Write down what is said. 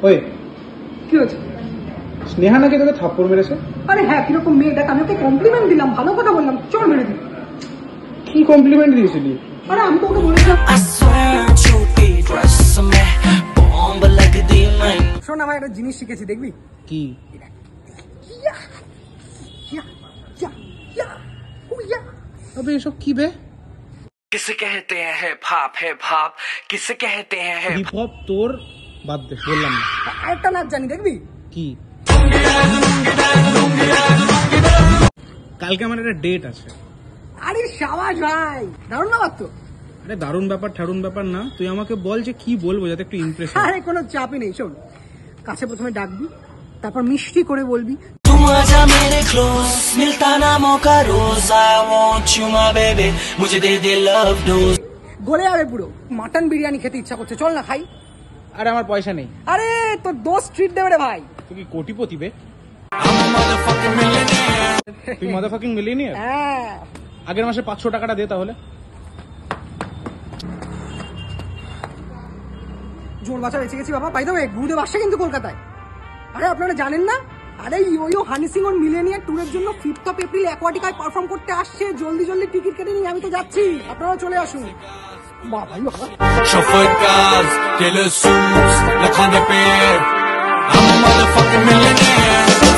ওই কি হয়েছে? স্নেহা নাকি তোকে থাপ্পড় মেরেছে? আরে হ্যাঁ, কিরকম মেয়ে দেখ, আমি ওকে কমপ্লিমেন্ট দিলাম, ভালো কথা বললাম, চল মেরে দিই। কি কমপ্লিমেন্ট দিয়েছিলি? আরে আমি তো ওকে বলেছিলাম। শোন, আমার একটা জিনিস শিখেছি, দেখবি? কি? अबे ये सब की बे? किसे कहते हैं हिप हॉप, हिप हॉप किसे कहते हैं हिप हॉप তোর বাদ দে, বললাম না। আরেকটা নাচ জানি, দেখবি? কি? কালকে আমার একটা ডেট আছে। আরে সাবাস ভাই, দারুণ ব্যাপার তো। আরে দারুণ ব্যাপার ঠারুণ ব্যাপার না, তুই আমাকে বল যে কি বলবো যাতে একটু ইমপ্রেস হয়। আরে কোনো চাপই নেই, শোন, কাছে প্রথমে ডাকবি, তারপর মিষ্টি করে বলবি तुम आजा मेरे क्लोज, मिलता ना मौका रोज, I want you my baby, मुझे दे दे love dose। গলে যাবে পুরো। মাটন বিরিয়ানি খেতে ইচ্ছা করছে, চল না খাই। আরে আমার পয়সা নেই। আরে তোর দোস্ত ট্রিট দেবে রে ভাই। তুই কি কোটিপতি বে? তুই মাদারফাকিং মিলিয়নিয়ার। হ্যাঁ, আগের মাসে 500 টাকাটা দে তাহলে। জোর বাঁচা বেঁচে গেছি বাবা। বাই দ্য ওয়ে, গুরুদেব আসছে কিন্তু কলকাতায়। আরে আপনারা জানেন না? আরে ইয়ো হানি সিং অন মিলেনিয়ার ট্যুরের জন্য 5th of April অ্যাকোয়াটিকায় পারফর্ম করতে আসছে। জলদি জলদি টিকিট কেটে নিই, আমি তো যাচ্ছি, আপনারা চলে আসুন। বাহ ভাই বাবা। Chauffeur cars, killer suits, la grande paire. I'm a motherfucking millionaire.